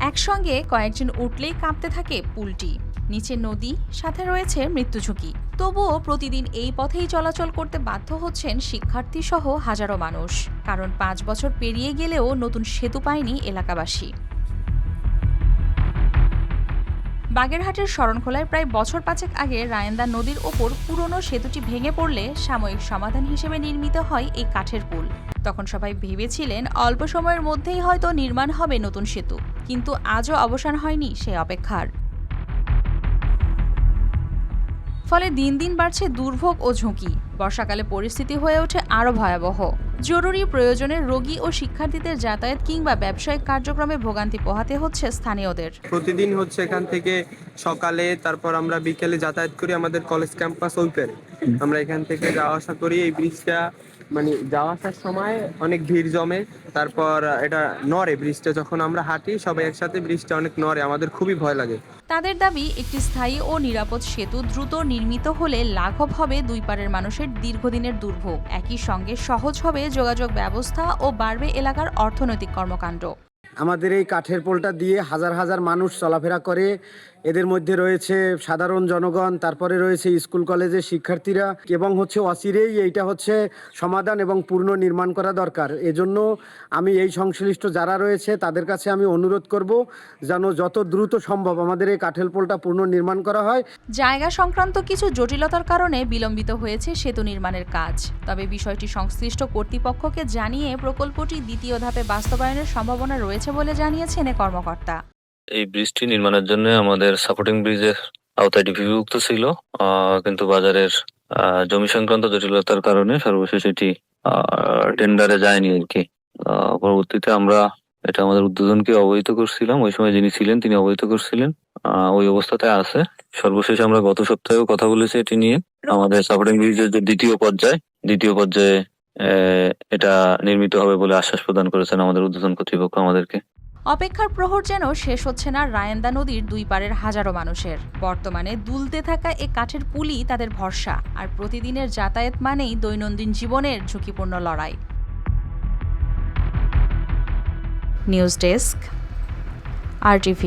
একসঙ্গে কয়েকজন উঠলেই কাঁপতে থাকে পুলটি। নিচে নদী, সাথে রয়েছে মৃত্যু ঝুঁকি। তবুও প্রতিদিন এই পথেই চলাচল করতে বাধ্য হচ্ছেন শিক্ষার্থী সহ হাজারো মানুষ। কারণ ৫ বছর পেরিয়ে গেলেও নতুন সেতু পায়নি এলাকাবাসী। বাগেরহাটের শরণখোলায় প্রায় বছর ৫ আগে রায়েন্দা নদীর ওপর পুরনো সেতুটি ভেঙে পড়লে সাময়িক সমাধান হিসেবে নির্মিত হয় এই কাঠের পুল। তখন সবাই ভেবেছিলেন অল্প সময়ের মধ্যেই হয়তো নির্মাণ হবে নতুন সেতু, কিন্তু আজও অবসান হয়নি সেই অপেক্ষার। ফলে দিন দিন বাড়ছে দুর্ভোগ ও ঝুঁকি। বর্ষাকালে পরিস্থিতি হয়ে ওঠে আরও ভয়াবহ। জরুরি প্রয়োজনে রোগী ও শিক্ষার্থীদের যাতায়াত কিংবা ব্যবসায়িক কার্যক্রমে ভোগান্তি পোহাতে হচ্ছে স্থানীয়দের। প্রতিদিন হচ্ছে এখান থেকে সকালে, তারপর আমরা বিকেলে যাতায়াত করি আমাদের কলেজ ক্যাম্পাস ওইপারে। আমরা এখান থেকে যাওয়া আসা করি। এই ব্রিজটা মানে যাওয়া আসার সময় অনেক ভিড় জমে, তারপর এটা নড়ে। ব্রিজটা যখন আমরা হাঁটি সবাই একসাথে, ব্রিজটা অনেক নড়ে, আমাদের খুবই ভয় লাগে। তাদের দাবি, একটি স্থায়ী ও নিরাপদ সেতু দ্রুত নির্মিত হলে লাঘব হবে দুই পারের মানুষের দীর্ঘদিনের দুর্ভোগ। একই সঙ্গে সহজ হবে যোগাযোগ ব্যবস্থা ও বাড়বে এলাকার অর্থনৈতিক কর্মকাণ্ড। আমাদের এই কাঠের পোলটা দিয়ে হাজার হাজার মানুষ চলাফেরা করে। এদের মধ্যে রয়েছে সাধারণ জনগণ, তারপরে রয়েছে স্কুল কলেজের শিক্ষার্থীরা, এবং অচিরেই এইটা সমাধান এবং পূর্ণ নির্মাণ করা দরকার। এজন্য আমি এই সংশ্লিষ্ট যারা রয়েছে তাদের কাছে আমি অনুরোধ করব যেন যত দ্রুত সম্ভব আমাদের এই কাঠের পোলটা পূর্ণ নির্মাণ করা হয়। জায়গা সংক্রান্ত কিছু জটিলতার কারণে বিলম্বিত হয়েছে সেতু নির্মাণের কাজ। তবে বিষয়টি সংশ্লিষ্ট কর্তৃপক্ষকে জানিয়ে প্রকল্পটি দ্বিতীয় ধাপে বাস্তবায়নের সম্ভাবনা রয়েছে বলে জানিয়েছেন এ কর্মকর্তা। এই ব্রিজটি নির্মাণের জন্য আমাদের সাপোর্টিং ব্রিজের আওতায় ডিপিভুক্ত ছিল, কিন্তু বাজারের জমি সংক্রান্ত জটিলতার কারণে সর্বশেষ এটি টেন্ডারে যায়নি আর কি। পরবর্তীতে আমরা এটা আমাদের উদ্বোধনকে অবহিত করছিলাম, ওই সময় যিনি ছিলেন তিনি অবহিত করছিলেন, ওই অবস্থাতে আছে। সর্বশেষ আমরা গত সপ্তাহেও কথা বলেছি এটি নিয়ে। আমাদের সাপোর্টিং ব্রিজের যে দ্বিতীয় পর্যায়ে এটা নির্মিত হবে বলে আশ্বাস প্রদান করেছেন আমাদের উদ্বোধন কর্তৃপক্ষ আমাদেরকে। অপেক্ষার প্রহর যেন শেষ হচ্ছে না রায়েন্দা নদীর দুই পারের হাজারো মানুষের। বর্তমানে দুলতে থাকা এ কাঠের পুলই তাদের ভরসা, আর প্রতিদিনের যাতায়াত মানেই দৈনন্দিন জীবনের ঝুঁকিপূর্ণ লড়াই। News desk, RTV।